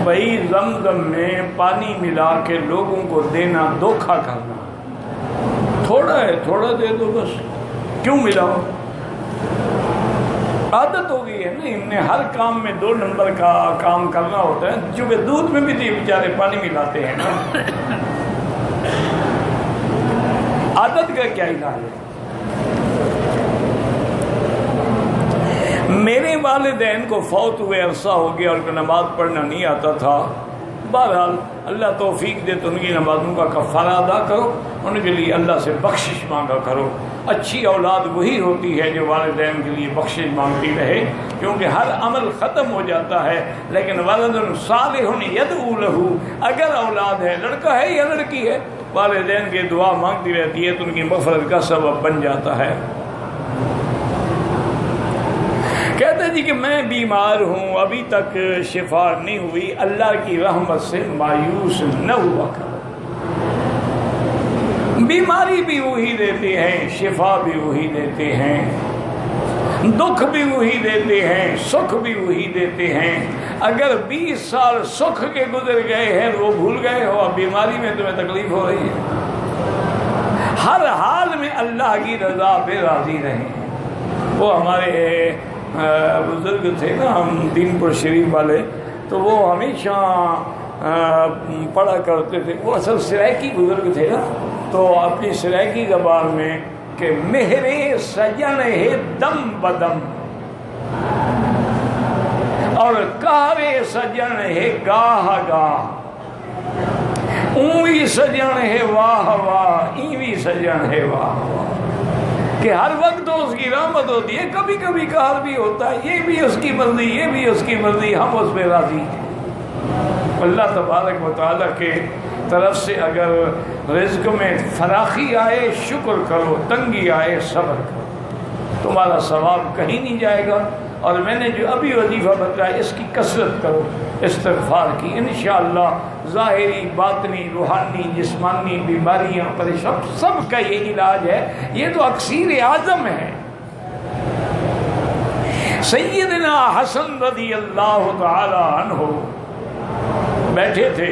بھائی زمزم میں پانی ملا کے لوگوں کو دینا دھوکھا کرنا، تھوڑا ہے تھوڑا دے دو بس، کیوں ملاؤ؟ عادت ہو گئی ہے نا، ہم نے ہر کام میں 2 نمبر کا کام کرنا ہوتا ہے، چونکہ دودھ میں بھی تو بیچارے پانی ملاتے ہیں نا۔ عادت کا کیا علاج ہے؟ میرے والدین کو فوت ہوئے عرصہ ہو گیا، اور نماز پڑھنا نہیں آتا تھا۔ بہرحال اللہ توفیق دے تو ان کی نمازوں کا کفارہ ادا کرو، ان کے لیے اللہ سے بخشش مانگا کرو۔ اچھی اولاد وہی ہوتی ہے جو والدین کے لیے بخشش مانگتی رہے، کیونکہ ہر عمل ختم ہو جاتا ہے، لیکن ولد صالح یدعو لہ، اگر اولاد ہے، لڑکا ہے یا لڑکی ہے، والدین کی دعا مانگتی رہتی ہے تو ان کی مغفرت کا سبب بن جاتا ہے۔ کہتے جی کہ میں بیمار ہوں، ابھی تک شفا نہیں ہوئی، اللہ کی رحمت سے مایوس نہ ہوا کرو۔ بیماری بھی وہی دیتے ہیں، شفا بھی وہی دیتے ہیں، دکھ بھی وہی دیتے ہیں، سکھ بھی وہی دیتے ہیں۔ اگر 20 سال سکھ کے گزر گئے ہیں تو وہ بھول گئے ہو، اب بیماری میں تمہیں تکلیف ہو رہی ہے۔ ہر حال میں اللہ کی رضا پہ راضی رہیں۔ وہ ہمارے بزرگ تھے نا، ہم دین پور شریف والے، تو وہ ہمیشہ پڑھا کرتے تھے، وہ اصل سرائکی بزرگ تھے نا، تو اپنی سرائکی زبان میں کہ مہرے سجن ہے دم بدم اور کارے سجن ہے گاہ گاہ، اونوی سجن ہے واہ واہ، اینوی سجن ہے واہ واہ، کہ ہر وقت تو اس کی رحمت ہوتی ہے، کبھی کبھی قہر بھی ہوتا ہے، یہ بھی اس کی مرضی، یہ بھی اس کی مرضی، ہم اس پہ راضی ہیں۔ اللہ تبارک و تعالیٰ کے طرف سے اگر رزق میں فراخی آئے شکر کرو، تنگی آئے صبر کرو، تمہارا ثواب کہیں نہیں جائے گا۔ اور میں نے جو ابھی وظیفہ بتایا اس کی کثرت کرو، استغفار کی، انشاءاللہ ظاہری باطنی روحانی جسمانی بیماریاں پریشان سب کا یہ علاج ہے، یہ تو اکسیر اعظم ہے۔ سیدنا حسن رضی اللہ تعالی عنہ بیٹھے تھے،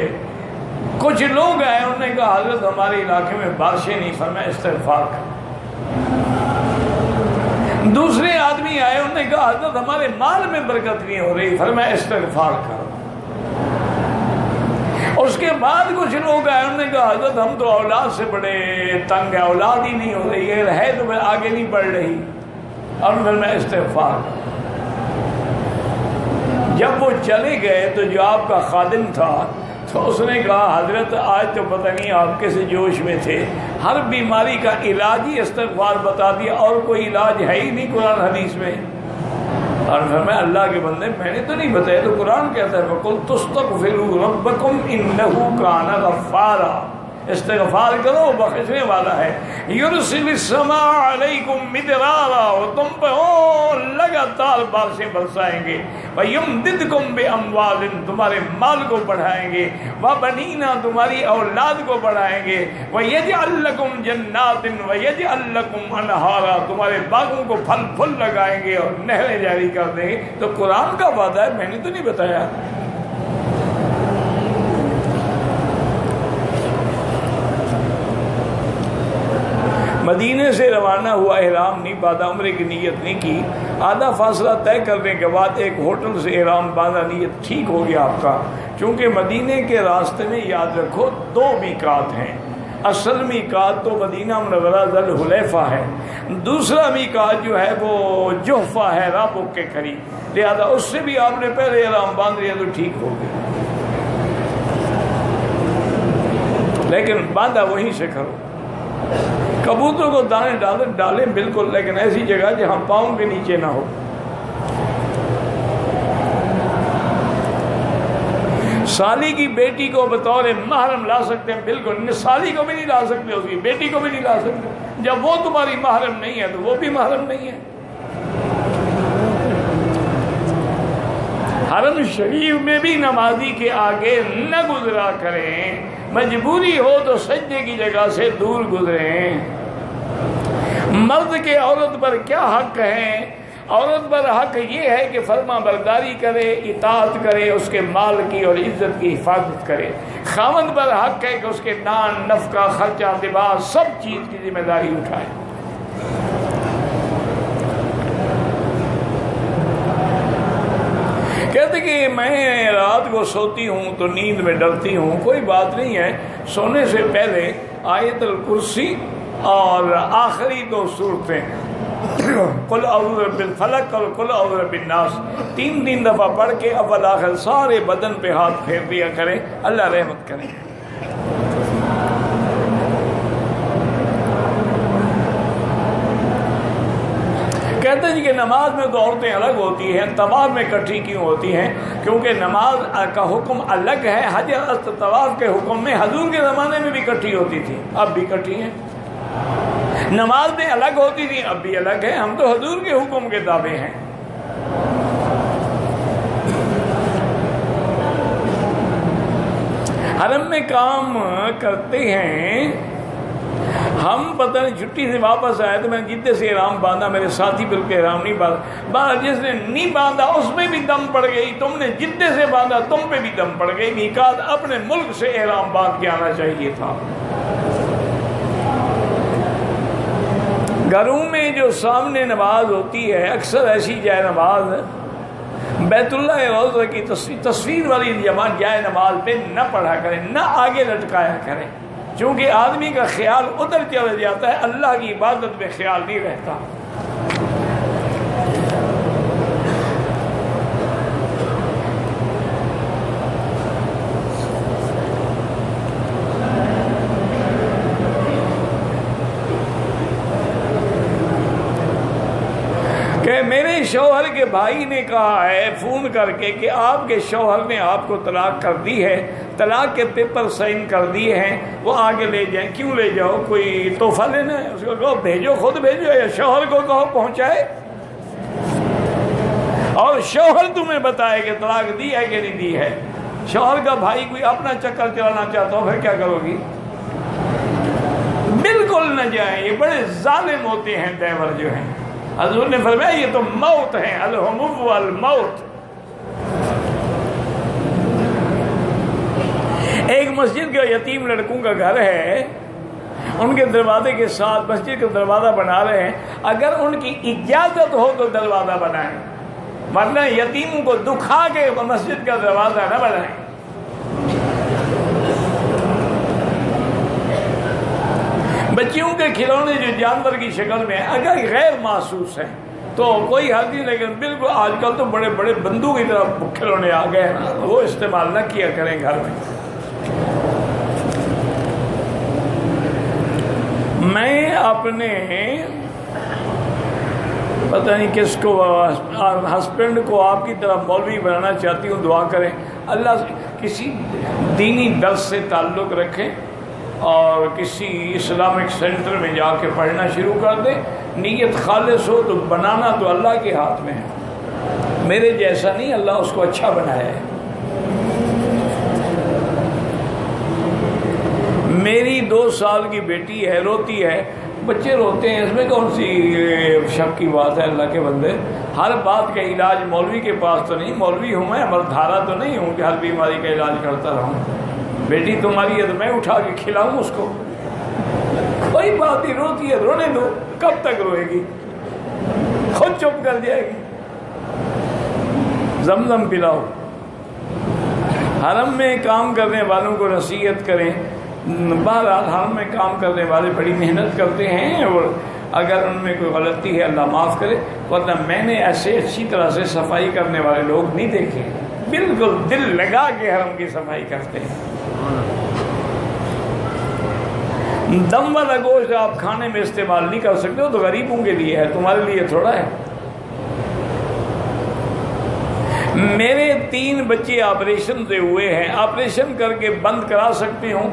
کچھ لوگ آئے، انہوں نے کہا حضرت ہمارے علاقے میں بارشیں نہیں، فرمایا استغفار کرو۔ دوسرے آدمی آئے، انہوں نے کہا حضرت ہمارے مال میں برکت نہیں ہو رہی، فرمایا استغفار کرو۔ اس کے بعد کچھ لوگ آئے، انہوں نے کہا حضرت ہم تو اولاد سے بڑے تنگ ہیں، اولاد ہی نہیں ہو رہی ہے تو میں آگے نہیں بڑھ رہی، اور فرمایا استغفار کرو۔ جب وہ چلے گئے تو جو آپ کا خادم تھا تو اس نے کہا حضرت آج تو پتہ نہیں آپ کیسے جوش میں تھے، ہر بیماری کا علاج ہی استغفار بتا دیا، اور کوئی علاج ہے ہی نہیں قرآن حدیث میں۔ اور فرمایا اللہ کے بندے میں نے تو نہیں بتایا، تو قرآن کہتا ہے وَقُلْ تُسْتَغْفِرُوا رَبَّكُمْ إِنَّهُ كَانَ غَفَّارًا، استغفار کرو وہ بخشنے والا ہے۔ یرسل السماء علیکم مدرارا، وہ تم پہ لگاتار بارشیں برسائیں گے، وَيُمْدِدْكُمْ بِأَمْوَالٍ، تمہارے مال کو بڑھائیں گے، وَبَنِينَ، تمہاری اولاد کو بڑھائیں گے، وَيَجْعَلْ لَكُمْ جَنَّاتٍ وَيَجْعَلْ لَكُمْ أَنْهَارًا، تمہارے باغوں کو پھل پھل لگائیں گے اور نہریں جاری کر دیں گے۔ تو قرآن کا وعدہ ہے، میں نے تو نہیں بتایا۔ مدینے سے روانہ ہوا، احرام نہیں باندھا، عمرے کی نیت نہیں کی، آدھا فاصلہ طے کرنے کے بعد ایک ہوٹل سے احرام باندھا، نیت ٹھیک ہو گیا آپ کا، چونکہ مدینے کے راستے میں یاد رکھو 2 میقات ہیں۔ اصل میقات تو مدینہ منورہ ذوالحلیفہ ہے، دوسرا میقات جو ہے وہ جحفہ ہے، رابغ کے قریب، لہذا اس سے بھی آپ نے پہلے احرام باندھ لیا تو ٹھیک ہو گیا، لیکن باندھا وہیں سے کرو۔ کبوتر کو دانے ڈالیں بالکل، لیکن ایسی جگہ جہاں پاؤں کے نیچے نہ ہو۔ سالی کی بیٹی کو بطور محرم لا سکتے ہیں بالکل، سالی کو بھی نہیں لا سکتے، اس کی بیٹی کو بھی نہیں لا سکتے، جب وہ تمہاری محرم نہیں ہے تو وہ بھی محرم نہیں ہے۔ حرم شریف میں بھی نمازی کے آگے نہ گزرا کریں، مجبوری ہو تو سجدے کی جگہ سے دور گزریں۔ مرد کے عورت پر کیا حق ہے؟ عورت پر حق یہ ہے کہ فرما برداری کرے، اطاعت کرے، اس کے مال کی اور عزت کی حفاظت کرے۔ خاوند پر حق ہے کہ اس کے نان، نفقہ، خرچہ، لباس سب چیز کی ذمہ داری اٹھائے۔ کہتے کہ میں رات کو سوتی ہوں تو نیند میں ڈرتی ہوں، کوئی بات نہیں ہے، سونے سے پہلے آیت الکرسی اور آخری 2 سورتیں قل اعوذ برب الفلق اور قل اعوذ برب الناس 3 دفعہ پڑھ کے اول آخر سارے بدن پہ ہاتھ پھیر دیا کریں، اللہ رحمت کرے۔ کہتے ہیں کہ نماز میں تو عورتیں الگ ہوتی ہیں، طواف میں اکٹھی کیوں ہوتی ہیں؟ کیونکہ نماز کا حکم الگ ہے، حج اور طواف کے حکم میں حضور کے زمانے میں بھی اکٹھی ہوتی تھی، اب بھی اکٹھی ہیں۔ نماز میں الگ ہوتی تھی، اب بھی الگ ہے، ہم تو حضور کے حکم کے تابع ہیں۔ حرم میں کام کرتے ہیں ہم، پتہ نہیں چھٹی سے واپس آئے تو میں نے جدے سے احرام باندھا، میرے ساتھی بالکل احرام نہیں باندھا، جس نے نہیں باندھا اس میں بھی دم پڑ گئی، تم نے جدے سے باندھا تم پہ بھی دم پڑ گئی، میقات اپنے ملک سے احرام باندھ کے آنا چاہیے تھا۔ گھروں میں جو سامنے نماز ہوتی ہے اکثر ایسی جائے نماز بیت اللہ روضہ کی تصویر والی جائے نماز پہ نہ پڑھا کریں، نہ آگے لٹکایا کریں، چونکہ آدمی کا خیال ادھر چلا جاتا ہے، اللہ کی عبادت میں خیال نہیں رہتا۔ کہ میرے شوہر کے بھائی نے کہا ہے فون کر کے کہ آپ کے شوہر نے آپ کو طلاق کر دی ہے، طلاق کے پیپر سائن کر دیے ہیں، وہ آگے لے جائیں۔ کیوں لے جاؤ؟ کوئی تحفہ لینا ہے؟ اس کو کہو بھیجو، خود بھیجو، یا شوہر کو کہو پہنچائے، اور شوہر تمہیں بتائے کہ طلاق دی ہے کہ نہیں دی ہے۔ شوہر کا بھائی کوئی اپنا چکر چلانا چاہتا ہو پھر کیا کرو گی؟ بالکل نہ جائیں، یہ بڑے ظالم ہوتے ہیں دیور جو ہیں۔ حضور نے فرمایا یہ تو موت ہے، الحمو والموت۔ ایک مسجد کے یتیم لڑکوں کا گھر ہے، ان کے دروازے کے ساتھ مسجد کا دروازہ بنا رہے ہیں، اگر ان کی اجازت ہو تو دروازہ بنائیں، ورنہ یتیموں کو دکھا کے مسجد کا دروازہ نہ بنائیں۔ بچیوں کے کھلونے جو جانور کی شکل میں اگر غیر محسوس ہیں تو کوئی حد نہیں، لیکن بالکل آج کل تو بڑے بڑے بندوق کی طرح کھلونے آ گئے ہیں، وہ استعمال نہ کیا کریں گھر میں۔ میں اپنے پتہ نہیں کس کو ہسبینڈ کو آپ کی طرح مولوی بنانا چاہتی ہوں، دعا کریں اللہ سے کسی دینی درس سے تعلق رکھیں اور کسی اسلامک سینٹر میں جا کے پڑھنا شروع کر دیں، نیت خالص ہو تو بنانا تو اللہ کے ہاتھ میں ہے، میرے جیسا نہیں، اللہ اس کو اچھا بنایا ہے۔ میری 2 سال کی بیٹی ہے، روتی ہے، بچے روتے ہیں، اس میں کون سی شک کی بات ہے؟ اللہ کے بندے، ہر بات کا علاج مولوی کے پاس تو نہیں، مولوی ہوں میں، امردھارا تو نہیں ہوں کہ ہر بیماری کا علاج کرتا رہوں۔ بیٹی تمہاری ہے تو میں اٹھا کے کھلاؤں اس کو؟ کوئی بات نہیں، روتی ہے رونے دو، کب تک روئے گی؟ خود چپ کر جائے گی۔ زمزم پلاؤ۔ حرم میں کام کرنے والوں کو نصیحت کریں، بہرحال حرم میں کام کرنے والے بڑی محنت کرتے ہیں، اور اگر ان میں کوئی غلطی ہے اللہ معاف کرے، ورنہ میں نے ایسے اچھی طرح سے صفائی کرنے والے لوگ نہیں دیکھے، بالکل دل لگا کے حرم کی صفائی کرتے ہیں۔ دم والا گوشت آپ کھانے میں استعمال نہیں کر سکتے ہو تو غریبوں کے لیے ہے، تمہارے لیے تھوڑا ہے۔ میرے 3 بچے آپریشن سے ہوئے ہیں، آپریشن کر کے بند کرا سکتی ہوں؟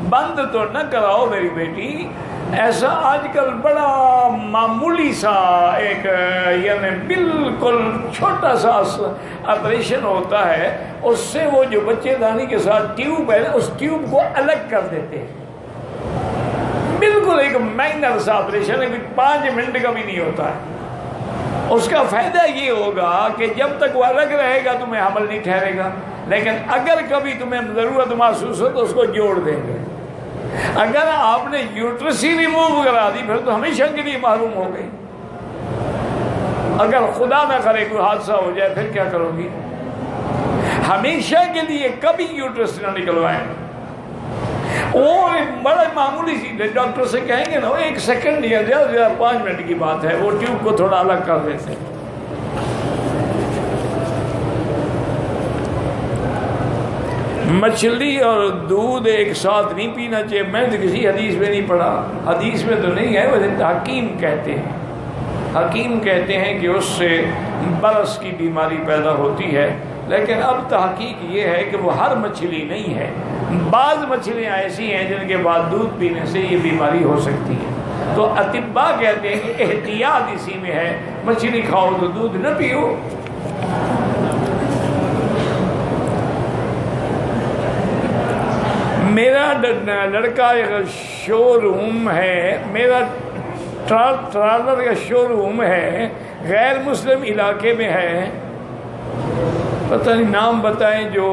بند تو نہ کراؤ میری بیٹی، ایسا آج کل بڑا معمولی سا ایک یعنی بالکل چھوٹا سا آپریشن ہوتا ہے، اس سے وہ جو بچے دانی کے ساتھ ٹیوب ہے اس ٹیوب کو الگ کر دیتے ہیں، بالکل ایک مائنر سا آپریشن ہے، 5 منٹ کا بھی نہیں ہوتا ہے، اس کا فائدہ یہ ہوگا کہ جب تک وہ الگ رہے گا تمہیں حمل نہیں ٹھہرے گا، لیکن اگر کبھی تمہیں ضرورت محسوس ہو تو اس کو جوڑ دیں گے۔ اگر آپ نے یوٹرس ہی ریموو کرا دی پھر تو ہمیشہ کے لیے معلوم ہو گئی۔ اگر خدا نہ کرے کوئی حادثہ ہو جائے پھر کیا کرو گی؟ ہمیشہ کے لیے کبھی یوٹرس نہ نکلوائیں۔ اور بڑا معمولی سی ڈاکٹر سے کہیں گے نا، 1 سیکنڈ یا زیادہ سے زیادہ 5 منٹ کی بات ہے، وہ ٹیوب کو تھوڑا الگ کر دیتے ہیں۔ مچھلی اور دودھ ایک ساتھ نہیں پینا چاہیے، میں تو کسی حدیث میں نہیں پڑھا، حدیث میں تو نہیں ہے، ویسے حکیم کہتے ہیں کہ اس سے برس کی بیماری پیدا ہوتی ہے، لیکن اب تحقیق یہ ہے کہ وہ ہر مچھلی نہیں ہے، بعض مچھلیاں ایسی ہیں جن کے بعد دودھ پینے سے یہ بیماری ہو سکتی ہے۔ تو اطباء کہتے ہیں کہ احتیاط اسی میں ہے، مچھلی کھاؤ تو دودھ نہ پیو۔ میرا لڑکا ایک شو روم ہے، میرا ٹرالر کا شو روم ہے، غیر مسلم علاقے میں ہے، پتہ نہیں نام بتائیں، جو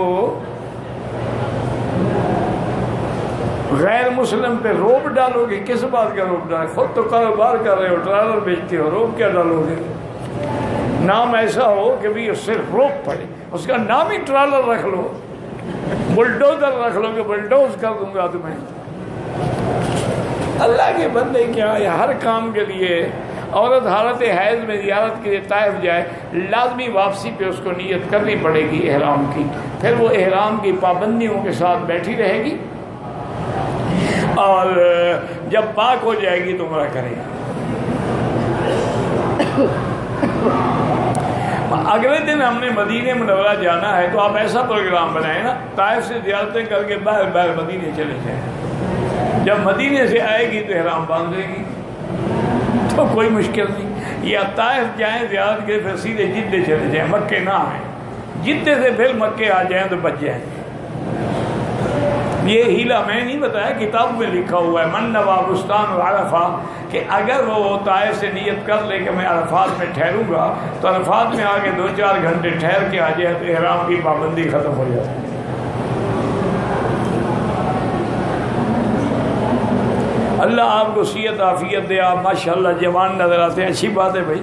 غیر مسلم پہ روب ڈالو گے؟ کس بات کا روب ڈالو؟ خود تو کاروبار کر رہے ہو، ٹرالر بیچتے ہو، روب کیا ڈالو گے؟ نام ایسا ہو کہ بھی اس سے روب پڑے، اس کا نام ہی ٹرالر رکھ لو، بلڈوزر رکھ لو کہ بلڈوز کر دوں گا تمہیں۔ اللہ کے بندے کیا ہے، ہر کام کے لیے عورت حالت حیض میں زیارت کے لیے طائف جائے، لازمی واپسی پہ اس کو نیت کرنی پڑے گی احرام کی، پھر وہ احرام کی پابندیوں کے ساتھ بیٹھی رہے گی، اور جب پاک ہو جائے گی تو عمرہ کرے گی۔ اگلے دن ہم نے مدینہ منورہ جانا ہے، تو آپ ایسا پروگرام بنائیں نا، طائف سے زیارتیں کر کے باہر مدینے چلے جائیں، جب مدینے سے آئے گی تو احرام باندھ دے گی، تو کوئی مشکل نہیں۔ یا طائف جائیں زیارت کے، پھر سیدھے جدے چلے جائیں، مکے نہ آئیں، جدے سے پھر مکے آ جائیں تو بچ جائیں۔ یہ ہیلا میں نہیں بتایا، کتاب میں لکھا ہوا ہے، من نویٰ بستان عرفہ، کہ اگر وہ طائف سے نیت کر لے کہ میں عرفات میں ٹھہروں گا، تو عرفات میں آگے 2-4 گھنٹے ٹھہر کے آ جائے تو احرام کی پابندی ختم ہو جاتی ہے۔ اللہ آپ کو صحت عافیت دے، آپ ماشاءاللہ جوان نظر آتے ہیں، اچھی بات ہے بھائی،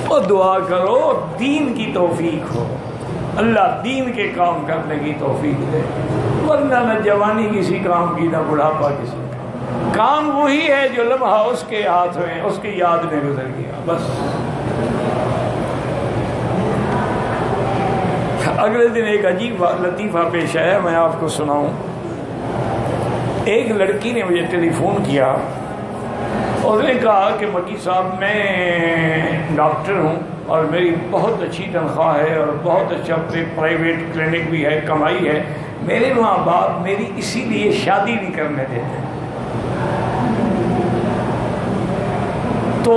اور دعا کرو دین کی توفیق ہو، اللہ دین کے کام کرنے کی توفیق دے، ورنہ نہ جوانی کسی کام کی، نہ بڑھاپا کسی کا۔ کام وہی ہے جو لمحہ اس کے ہاتھ میں، اس کی یاد میں گزر گیا، بس۔ اگلے دن ایک عجیب لطیفہ پیش آیا، میں آپ کو سناؤں۔ ایک لڑکی نے مجھے ٹیلی فون کیا، اس نے کہا کہ مکی صاحب میں ڈاکٹر ہوں اور میری بہت اچھی تنخواہ ہے اور بہت اچھا پرائیویٹ کلینک بھی ہے، کمائی ہے، میرے ماں باپ میری اسی لیے شادی نہیں کرنے دیتے، تو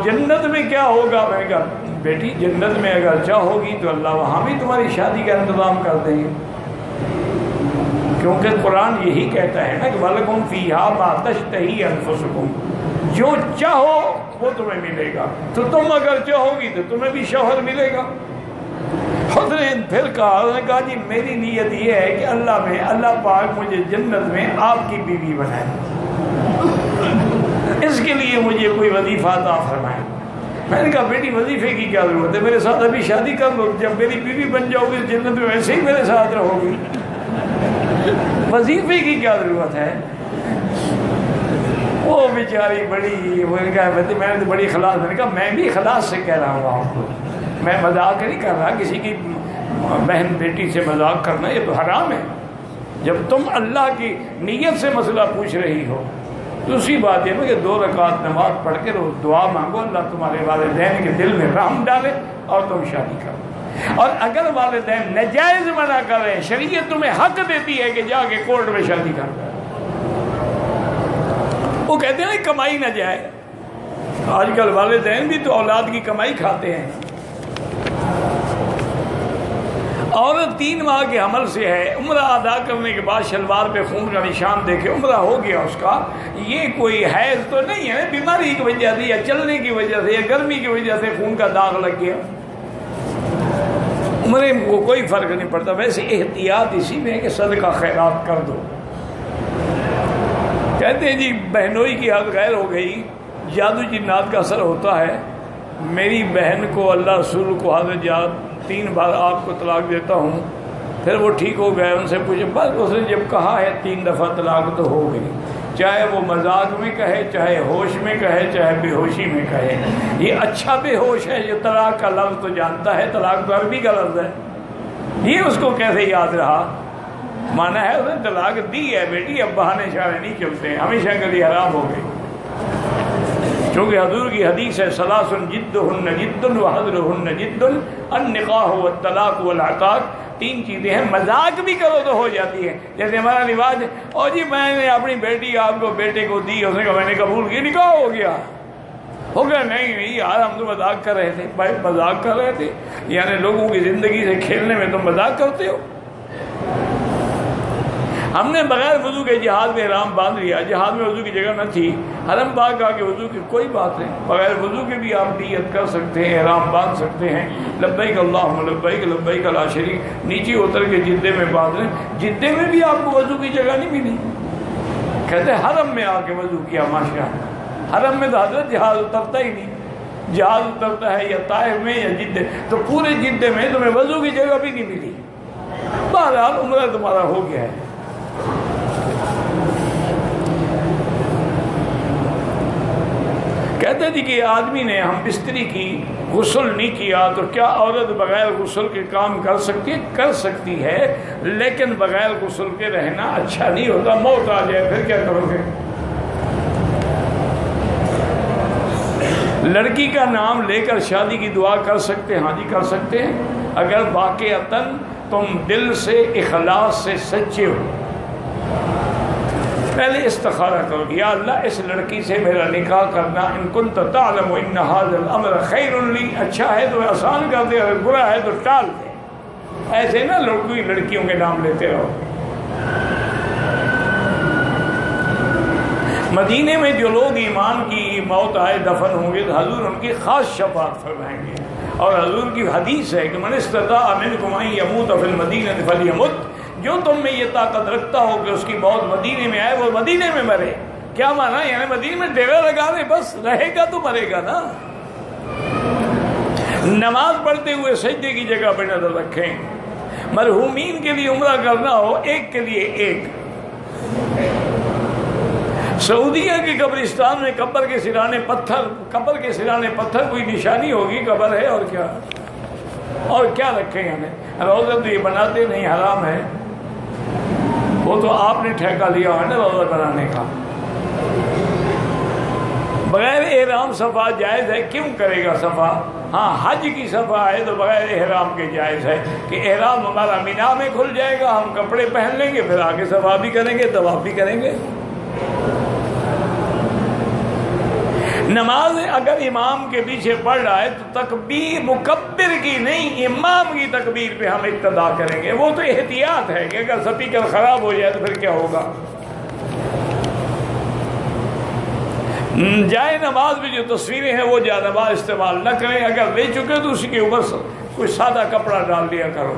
جنت میں کیا ہوگا؟ میں کہا بیٹی جنت میں اگر چاہوگی تو اللہ وہاں بھی تمہاری شادی کا انتظام کر دیں گے، کیونکہ قرآن یہی کہتا ہے نا کہ وَلَكُمْ فِيهَا مَا تَشْتَهِي أَنفُسُكُمْ، جو چاہو وہ تمہیں ملے گا، تو تم اگر چاہو گی تو تمہیں بھی شوہر ملے گا۔ خود نے پھر کہا جی میری نیت یہ ہے کہ اللہ پاک مجھے جنت میں آپ کی بیوی بنائے، اس کے لیے مجھے کوئی وظیفہ عطا فرمائے۔ میں نے کہا بیٹی وظیفے کی کیا ضرورت ہے، میرے ساتھ ابھی شادی کر لو، جب میری بیوی بن جاؤ گی جنت میں ویسے ہی میرے ساتھ رہو گی، وظیفے کی کیا ضرورت ہے؟ وہ بیچاری بڑی، وہ نے کہا میں نے تو بڑی خلاص، میں نے کہا میں بھی خلاص سے کہہ رہا ہوں آپ کو، میں مذاق نہیں کر رہا، کسی کی بہن بیٹی سے مذاق کرنا یہ تو حرام ہے۔ جب تم اللہ کی نیت سے مسئلہ پوچھ رہی ہو، دوسری بات یہ ہے کہ 2 رکعت نماز پڑھ کے روز دعا مانگو، اللہ تمہارے والدین کے دل میں رحم ڈالے اور تم شادی کرو۔ اور اگر والدین ناجائز منع کریں، شریعت تمہیں حق دیتی ہے کہ جا کے کورٹ میں شادی کر، وہ کہتے ہیں نا کمائی نہ جائے، آج کل والدین بھی تو اولاد کی کمائی کھاتے ہیں۔ عورت 3 ماہ کے حمل سے ہے، عمرہ ادا کرنے کے بعد شلوار پہ خون کا نشان دیکھے عمرہ ہو گیا اس کا، یہ کوئی حیض تو نہیں ہے، بیماری کی وجہ سے یا چلنے کی وجہ سے یا گرمی کی وجہ سے خون کا داغ لگ گیا، عمرے کو کوئی فرق نہیں پڑتا۔ ویسے احتیاط اسی میں ہے کہ صدقہ خیرات کر دو۔ کہتے ہیں جی بہنوئی کی حد غیر ہو گئی، جادو جنات کا اثر ہوتا ہے۔ میری بہن کو اللہ رسول کو حضرت جاد 3 بار آپ کو طلاق دیتا ہوں، پھر وہ ٹھیک ہو گئے، ان سے پوچھے، بس اس نے جب کہا ہے 3 دفعہ طلاق تو ہو گئی، چاہے وہ مذاق میں کہے، چاہے ہوش میں کہے، چاہے بے ہوشی میں کہے۔ یہ اچھا بے ہوش ہے جو طلاق کا لفظ تو جانتا ہے، طلاق تو عربی کا لفظ ہے، یہ اس کو کیسے یاد رہا؟ مانا ہے اس نے طلاق دی ہے بیٹی، اب بہانے اشارے نہیں چلتے، ہمیشہ کے لیے حرام ہو گئی۔ چونکہ حضور کی حدیث ہے، ثلاث جدہن جد وحضرہن جد، النکاح والطلاق والعتاق، 3 چیزیں ہیں، مذاق بھی کرو تو ہو جاتی ہے۔ جیسے ہمارا رواج ہے، اور جی میں نے اپنی بیٹی آپ کو بیٹے کو دی، اس نے کہا میں نے قبول کی، نکاح ہو گیا۔ نہیں یار ہم تو مذاق کر رہے تھے۔ بھائی مذاق کر رہے تھے یعنی لوگوں کی زندگی سے کھیلنے میں تم مذاق کرتے ہو؟ ہم نے بغیر وضو کے جہاد میں احرام باندھ لیا، جہاد میں وضو کی جگہ نہ تھی، حرم پاک کہا کہ وضو کی کوئی بات نہیں، بغیر وضو کے بھی آپ نیت کر سکتے ہیں، احرام باندھ سکتے ہیں، لبیک اللہم لبیک لبیک لا شریک، نیچے اتر کے جدے میں باندھ لیں۔ جدے میں بھی آپ کو وضو کی جگہ نہیں ملی، کہتے ہیں حرم میں آ کے وضو کیا، ماشاء اللہ۔ حرم میں تو حضرت جہاد اترتا ہی نہیں، جہاد اترتا ہے یا طائف میں یا جدے، تو پورے جدے میں تمہیں وضو کی جگہ بھی نہیں ملی۔ بہرحال عمرہ تمہارا ہو گیا ہے۔ کہتے تھے کہ آدمی نے ہم بستری کی، غسل نہیں کیا، تو کیا عورت بغیر غسل کے کام کر سکتی ہے؟ کر سکتی ہے، لیکن بغیر غسل کے رہنا اچھا نہیں ہوتا، موت آ جائے پھر کیا کرو گے؟ لڑکی کا نام لے کر شادی کی دعا کر سکتے ہیں؟ ہاں جی کر سکتے ہیں، اگر واقعتاً تم دل سے اخلاص سے سچے ہو۔ پہلے استخارہ کرو، یا اللہ اس لڑکی سے میرا نکاح کرنا، ان کنت تعلم ان ھذا الامر خیر لی، اچھا ہے تو آسان کر دے، اگر برا ہے تو ٹال دے۔ ایسے نہ لڑکیوں کے نام لیتے رہو۔ مدینے میں جو لوگ ایمان کی موت آئے دفن ہوں گے تو حضور ان کی خاص شفاعت فرمائیں گے، اور حضور کی حدیث ہے کہ من استطاع منکم ان یموت فی المدینہ فلیمت، جو تم میں یہ طاقت رکھتا ہو کہ اس کی موت مدینے میں آئے وہ مدینے میں مرے۔ کیا مانا؟ یعنی مدینے میں ڈیرا لگا دے، بس رہے گا تو مرے گا نا۔ نماز پڑھتے ہوئے سجدے کی جگہ پہ نظر رکھیں۔ مرحومین کے لیے عمرہ کرنا ہو، ایک کے لیے ایک۔ سعودیہ کے قبرستان میں قبر کے سرانے پتھر کوئی نشانی ہوگی، قبر ہے اور کیا، اور کیا رکھیں ہمیں؟ روزہ تو یہ بناتے نہیں، حرام ہے، وہ تو آپ نے ٹھیکہ لیا ہے نا روزہ بنانے کا۔ بغیر احرام صفا جائز ہے، کیوں کرے گا صفا؟ ہاں حج کی صفا ہے تو بغیر احرام کے جائز ہے کہ احرام ہمارا مینا میں کھل جائے گا، ہم کپڑے پہن لیں گے، پھر آگے صفا بھی کریں گے، طواف بھی کریں گے۔ نماز اگر امام کے پیچھے پڑھ رہا ہے تو تکبیر مکبر کی نہیں، امام کی تکبیر پہ ہم اقتدا کریں گے۔ وہ تو احتیاط ہے کہ اگر سپیکر خراب ہو جائے تو پھر کیا ہوگا۔ جائے نماز میں جو تصویریں ہیں وہ جائے نماز استعمال نہ کریں، اگر لے چکے تو اسی کے اوپر کوئی سادہ کپڑا ڈال دیا کرو۔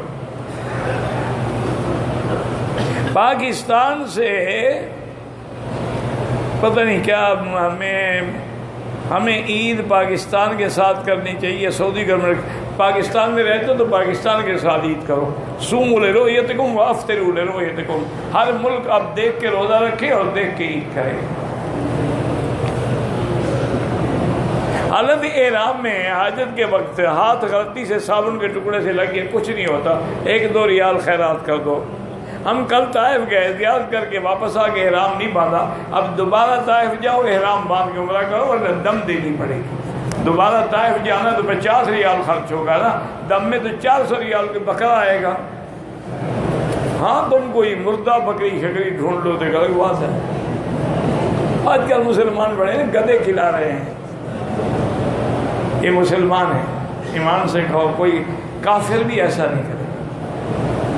پاکستان سے پتہ نہیں کیا ہمیں عید پاکستان کے ساتھ کرنی چاہیے، سعودی گورنمنٹ پاکستان میں رہتے ہو تو پاکستان کے ساتھ عید کرو، صوموا لرؤیتکم وافطروا لرؤیتکم، ہر ملک آپ دیکھ کے روزہ رکھے اور دیکھ کے عید کرے۔ حالت احرام میں حاجت کے وقت ہاتھ غلطی سے صابن کے ٹکڑے سے لگ گیا، کچھ نہیں ہوتا، 1-2 ریال خیرات کر دو۔ ہم کل طائف گئے، زیارت کر کے واپس آ کے احرام نہیں باندھا، اب دوبارہ طائف جاؤ احرام باندھ کے عمرہ کرو ورنہ دم دینی پڑے گی۔ دوبارہ طائف جانا تو 50 ریال خرچ ہوگا نا، دم میں تو 400 ریال کے بکرا آئے گا۔ ہاں تم کوئی مردہ بکری شکری ڈھونڈ لو تو غلط بات ہے۔ آج کل مسلمان بڑے گدے کھلا رہے ہیں، یہ مسلمان ہیں، ایمان سے کہو کوئی کافر بھی ایسا نہیں کرے۔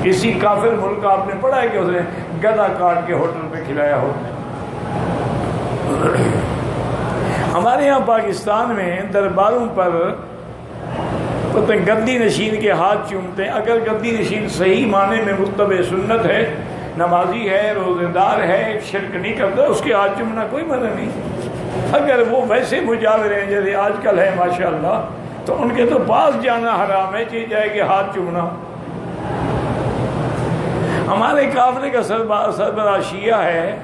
کسی کافر ملک کا آپ نے پڑھا ہے کہ اس نے گدھا کاٹ کے ہوٹل پہ کھلایا ہو؟ ہمارے یہاں پاکستان میں درباروں پر گدی نشین کے ہاتھ چومتے ہیں. اگر گدی نشین صحیح معنی میں متبع سنت ہے، نمازی ہے، روزے دار ہے، شرک نہیں کرتا، اس کے ہاتھ چومنا کوئی منع نہیں. اگر وہ ویسے مجاور ہیں جیسے آج کل ہے ماشاءاللہ، تو ان کے تو پاس جانا حرام ہے، چاہیے جائے کہ ہاتھ چومنا. ہمارے قافلے کا سربراہ شیعہ ہے،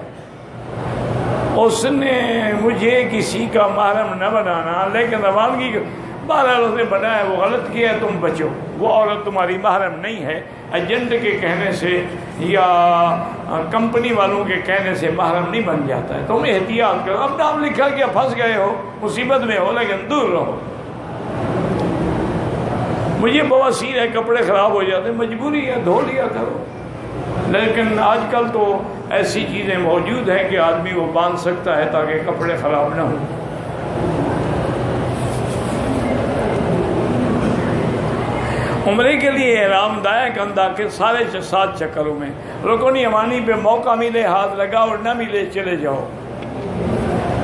اس نے مجھے کسی کا محرم نہ بنانا، لیکن روانگی بہرحال اس نے بنایا، وہ غلط کیا ہے، تم بچو، وہ عورت تمہاری محرم نہیں ہے. ایجنٹ کے کہنے سے یا کمپنی والوں کے کہنے سے محرم نہیں بن جاتا ہے. تم احتیاط کرو. اب نام لکھا کہ پھنس گئے ہو، مصیبت میں ہو، لیکن دور رہو. مجھے بواسیر ہے، کپڑے خراب ہو جاتے، مجبوری ہے، دھو لیا کرو. لیکن آج کل تو ایسی چیزیں موجود ہیں کہ آدمی وہ باندھ سکتا ہے تاکہ کپڑے خراب نہ ہوں. عمرے کے لیے احرام دائیں کندھا کے سارے 7 چکروں میں، رکن یمانی پہ موقع ملے ہاتھ لگاؤ اور نہ ملے چلے جاؤ.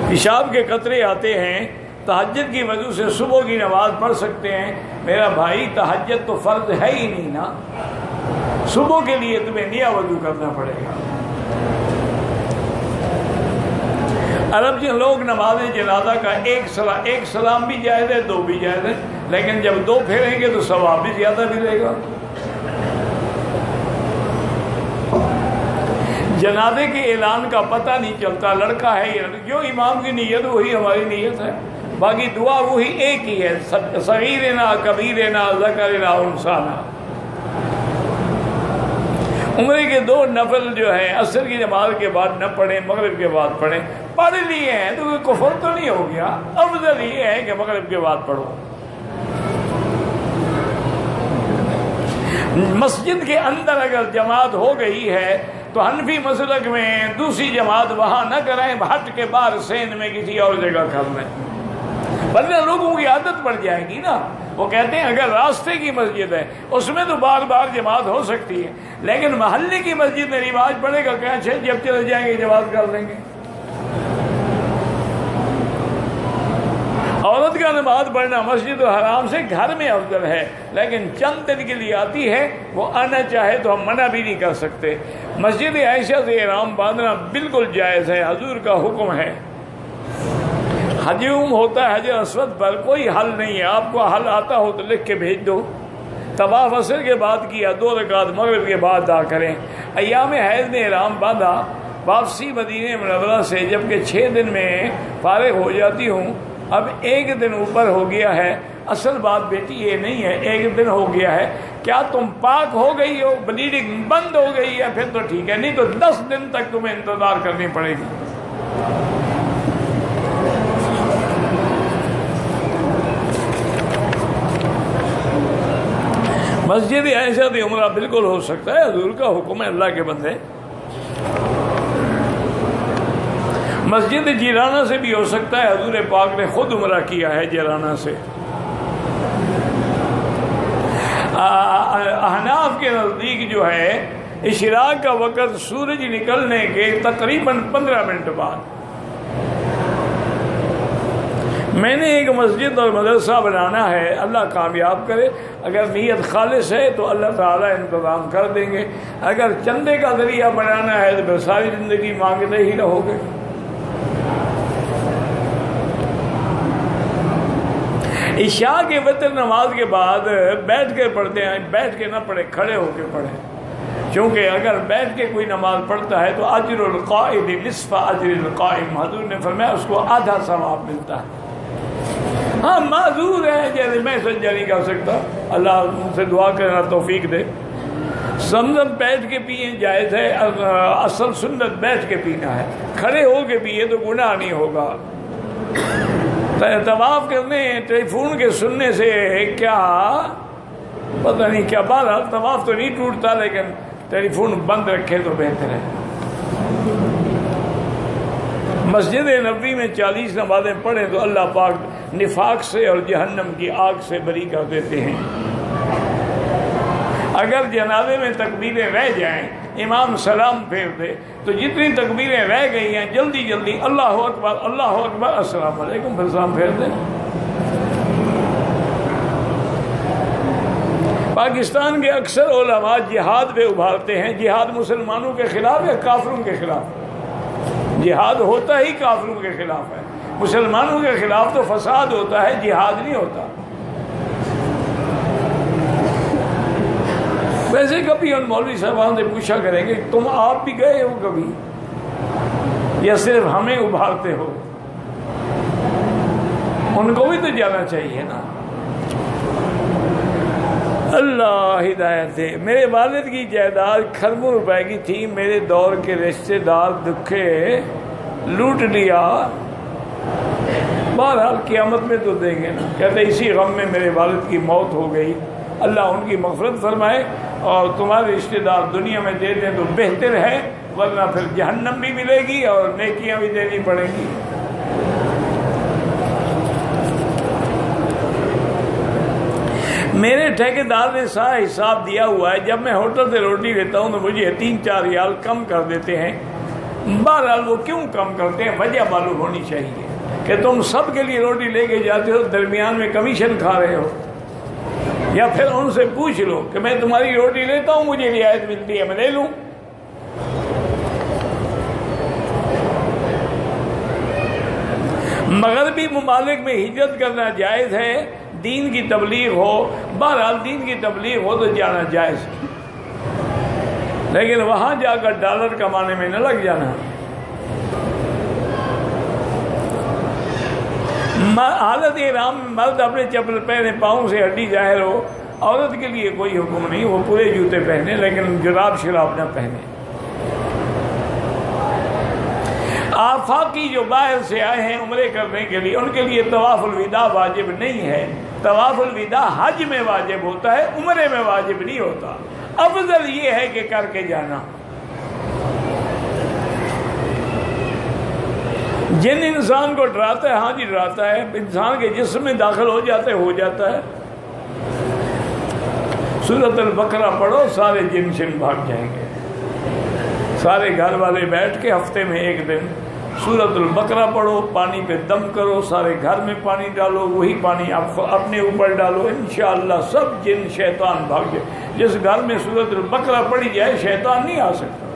پیشاب کے قطرے آتے ہیں، تہجد کی وضو سے صبح کی نماز پڑھ سکتے ہیں. میرا بھائی تہجد تو فرض ہے ہی نہیں نا، صبح کے لیے تمہیں نیا وضو کرنا پڑے گا. عرب جو لوگ نماز جنازہ کا ایک سلام بھی جائز ہے، 2 بھی جائز ہے، لیکن جب 2 پھیریں گے تو ثواب بھی زیادہ ملے گا. جنازے کے اعلان کا پتہ نہیں چلتا، لڑکا ہے یا جو امام کی نیت وہی ہماری نیت ہے، باقی دعا وہی ایک ہی ہے، صغیرنا کبیرنا ذکرنا انثانا. عمرے کے 2 نفل جو ہے عصر کی نماز کے بعد نہ پڑھیں، مغرب کے بعد پڑھیں. پڑھ لیے ہیں تو کوئی کفر تو نہیں ہو گیا. افضل یہ ہے کہ مغرب کے بعد پڑھو. مسجد کے اندر اگر جماعت ہو گئی ہے تو حنفی مسلک میں دوسری جماعت وہاں نہ کریں، ہٹ کے باہر سین میں کسی اور جگہ کر لیں، ورنہ لوگوں کی عادت پڑ جائے گی نا. وہ کہتے ہیں اگر راستے کی مسجد ہے اس میں تو بار بار جماعت ہو سکتی ہے، لیکن محلے کی مسجد میں رواج پڑے گا کہ اچھا جب چلے جائیں گے جماعت کر لیں گے. عورت کا نماز پڑھنا مسجد الحرام سے گھر میں افضل ہے، لیکن چند دن کے لیے آتی ہے، وہ آنا چاہے تو ہم منع بھی نہیں کر سکتے. مسجد عائشہ سے احرام باندھنا بالکل جائز ہے، حضور کا حکم ہے. ہجوم ہوتا ہے حجر اسود پر، کوئی حل نہیں ہے. آپ کو حل آتا ہو تو لکھ کے بھیج دو. طواف عصر کے بعد کیا، 2 رکعت مغرب کے بعد ادا کریں. ایام حیض میں احرام باندھا، واپسی مدینہ منورہ سے جبکہ 6 دن میں فارغ ہو جاتی ہوں. اب 1 دن اوپر ہو گیا ہے. اصل بات بیٹی یہ نہیں ہے 1 دن ہو گیا ہے، کیا تم پاک ہو گئی ہو، بلیڈنگ بند ہو گئی ہے، پھر تو ٹھیک ہے، نہیں تو 10 دن تک تمہیں انتظار کرنی پڑے گی. مسجد عائشہ سے عمرہ بالکل ہو سکتا ہے، حضور کا حکم ہے، اللہ کے بندے. مسجد جیرانہ سے بھی ہو سکتا ہے، حضور پاک نے خود عمرہ کیا ہے جیرانہ سے. احناف کے نزدیک جو ہے اشراق کا وقت سورج نکلنے کے تقریباً 15 منٹ بعد. میں نے ایک مسجد اور مدرسہ بنانا ہے، اللہ کامیاب کرے. اگر نیت خالص ہے تو اللہ تعالیٰ انتظام کر دیں گے. اگر چندے کا ذریعہ بنانا ہے تو پھر ساری زندگی مانگتے ہی رہو گے. عشاء کے وتر نماز کے بعد بیٹھ کے پڑھتے ہیں، بیٹھ کے نہ پڑھے، کھڑے ہو کے پڑھیں. چونکہ اگر بیٹھ کے کوئی نماز پڑھتا ہے تو اجر القائم نصف اجر القائم، حضور نے فرمایا اس کو آدھا ثواب ملتا ہے. ہاں معذور ہے، جیسے میں سجدہ نہیں کر سکتا، اللہ ان سے دعا کرنا توفیق دے. زمزم بیٹھ کے پئیں جائز ہے، اصل سنت بیٹھ کے پینا ہے. کھڑے ہو کے پیے تو گناہ نہیں ہوگا. طواف کرنے ٹیلی فون کے سننے سے کیا پتہ نہیں کیا، بہرحال طواف تو نہیں ٹوٹتا، لیکن ٹیلی فون بند رکھے تو بہتر ہے. مسجد نبوی میں 40 نمازیں پڑھیں تو اللہ پاک نفاق سے اور جہنم کی آگ سے بری کر دیتے ہیں. اگر جنازے میں تکبیریں رہ جائیں، امام سلام پھیر دے، تو جتنی تکبیریں رہ گئی ہیں جلدی جلدی اللہ اکبر السلام علیکم، پھر سلام پھیر دیں۔ پاکستان کے اکثر علماء جہاد پہ ابھارتے ہیں، جہاد مسلمانوں کے خلاف یا کافروں کے خلاف؟ جہاد ہوتا ہی کافروں کے خلاف ہے، مسلمانوں کے خلاف تو فساد ہوتا ہے، جہاد نہیں ہوتا۔ ویسے کبھی ان مولوی صاحبان سے پوچھا کریں گے تم آپ بھی گئے ہو کبھی یا صرف ہمیں ابھارتے ہو؟ ان کو بھی تو جانا چاہیے نا۔ اللہ ہدایت دے۔ میرے والد کی جائیداد کھربوں روپے کی تھی، میرے دور کے رشتہ دار دکھے لوٹ لیا، بہرحال قیامت میں تو دیں گے نا۔ کہتے اسی غم میں میرے والد کی موت ہو گئی، اللہ ان کی مغفرت فرمائے، اور تمہارے رشتہ دار دنیا میں دے دیں تو بہتر ہے، ورنہ پھر جہنم بھی ملے گی اور نیکیاں بھی دینی پڑیں گی۔ میرے ٹھیکیدار نے سارا حساب دیا ہوا ہے، جب میں ہوٹل سے روٹی لیتا ہوں تو مجھے 3-4 ریال کم کر دیتے ہیں۔ بہرحال وہ کیوں کم کرتے ہیں وجہ معلوم ہونی چاہیے کہ تم سب کے لیے روٹی لے کے جاتے ہو، درمیان میں کمیشن کھا رہے ہو، یا پھر ان سے پوچھ لو کہ میں تمہاری روٹی لیتا ہوں مجھے رعایت ملتی ہے میں لے لوں۔ مغربی ممالک میں ہجرت کرنا جائز ہے، دین کی تبلیغ ہو، بہرحال دین کی تبلیغ ہو تو جانا جائز ہے، لیکن وہاں جا کر ڈالر کمانے میں نہ لگ جانا۔ حالت احرام میں مرد اپنے چپل پہنے، پاؤں سے ہڈی ظاہر ہو، عورت کے لیے کوئی حکم نہیں، وہ پورے جوتے پہنے لیکن جراب شراب نہ پہنے۔ آفاقی جو باہر سے آئے ہیں عمرے کرنے کے لیے، ان کے لیے طواف الوداع واجب نہیں ہے، طواف الوداع حج میں واجب ہوتا ہے، عمرے میں واجب نہیں ہوتا۔ افضل یہ ہے کہ کر کے جانا۔ جن انسان کو ڈراتا ہے، ہاں جی ڈراتا ہے، انسان کے جسم میں داخل ہو جاتا ہے۔ سورۃ البقرہ پڑھو، سارے جن شن بھاگ جائیں گے۔ سارے گھر والے بیٹھ کے ہفتے میں ایک دن سورۃ البقرہ پڑھو، پانی پہ دم کرو، سارے گھر میں پانی ڈالو، وہی پانی آپ اپنے اوپر ڈالو، انشاءاللہ سب جن شیطان بھاگ جائے۔ جس گھر میں سورۃ البقرہ پڑھی جائے شیطان نہیں آ سکتا۔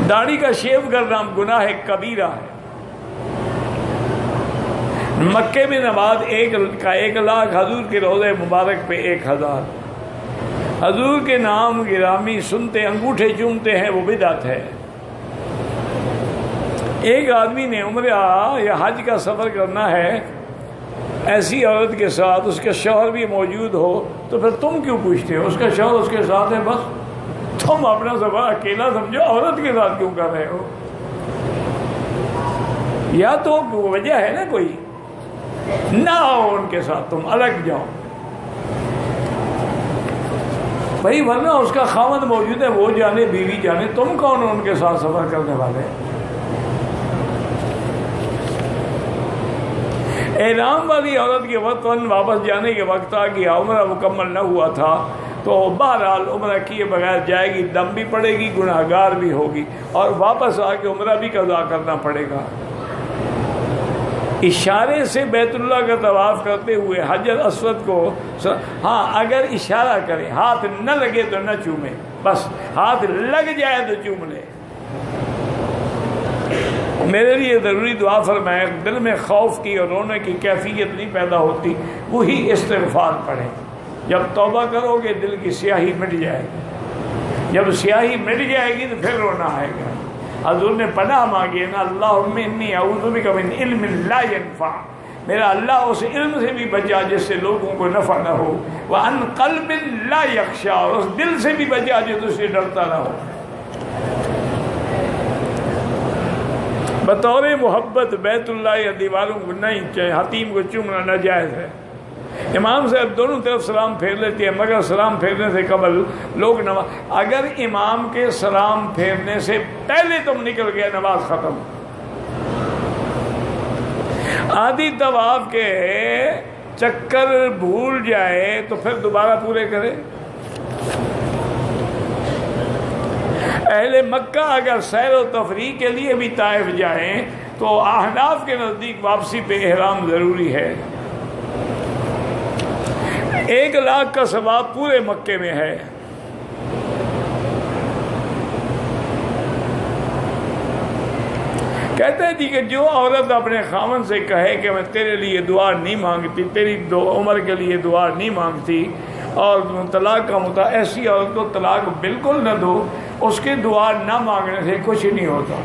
داڑھی کا شیو کرنا گناہ کبیرہ ہے۔ مکے میں نماز 1 حضور کے روضے مبارک پہ 1000، حضور کے نام گرامی سنتے انگوٹھے چومتے ہیں، وہ بدعت ہے۔ ایک آدمی نے عمرہ یا حج کا سفر کرنا ہے ایسی عورت کے ساتھ، اس کا شوہر بھی موجود ہو، تو پھر تم کیوں پوچھتے ہو؟ اس کا شوہر اس کے ساتھ ہے، بس تم اپنا سفر اکیلا سمجھو، عورت کے ساتھ کیوں کر رہے ہو؟ یا تو وجہ ہے نا کوئی، نہ آؤ ان کے ساتھ، تم الگ جاؤ بھائی، ورنہ اس کا خاوند موجود ہے، وہ جانے بیوی جانے، تم کون ہو ان کے ساتھ سفر کرنے والے؟ احرام والی عورت کے وقت واپس جانے کے وقت آ گیا، عمرہ مکمل نہ ہوا تھا، تو بہرحال عمرہ کیے بغیر جائے گی، دم بھی پڑے گی، گناہ گار بھی ہوگی، اور واپس آ کے عمرہ بھی قضا کرنا پڑے گا۔ اشارے سے بیت اللہ کا طواف کرتے ہوئے حجر اسود کو، ہاں اگر اشارہ کرے، ہاتھ نہ لگے تو نہ چومے، بس ہاتھ لگ جائے تو چوم لے۔ میرے لیے ضروری دعا فرمائے، دل میں خوف کی اور رونے کی کیفیت نہیں پیدا ہوتی، وہی استغفار پڑھیں۔ جب توبہ کرو گے دل کی سیاہی مٹ جائے گی، جب سیاہی مٹ جائے گی تو پھر رونا آئے گا۔ حضور نے پناہ مانگی نا، اللہم انی اعوذ بک من علم لا ینفع، میرا اللہ اس علم سے بھی بچا جس سے لوگوں کو نفع نہ ہو، وعن قلب لا یخشع، اور اس دل سے بھی بچا جو تجھ سے ڈرتا نہ ہو۔ بطور محبت بیت اللہ یا دیواروں کو نہیں چاہے، حتیم کو چومنا ناجائز ہے۔ امام صاحب دونوں طرف سلام پھیر لیتے ہیں، مگر سلام پھیرنے سے قبل لوگ نماز، اگر امام کے سلام پھیرنے سے پہلے تم نکل گئے نماز ختم۔ آدھی طواف کے چکر بھول جائے تو پھر دوبارہ پورے کرے. اہل مکہ اگر سیر و تفریح کے لیے بھی طائف جائیں تو احناف کے نزدیک واپسی پہ احرام ضروری ہے. 1,00,000 کا ثواب پورے مکے میں ہے. کہتے ہیں جی کہ جو عورت اپنے خاوند سے کہے کہ میں تیرے لیے دعا نہیں مانگتی، تیری عمر کے لیے دعا نہیں مانگتی، اور طلاق کا مطلب ایسی عورت کو طلاق بالکل نہ دو، اس کی دعا نہ مانگنے سے کچھ نہیں ہوتا.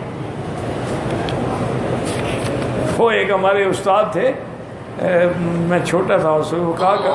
وہ ایک ہمارے استاد تھے، میں چھوٹا تھا اس سے، وہ کہا کہ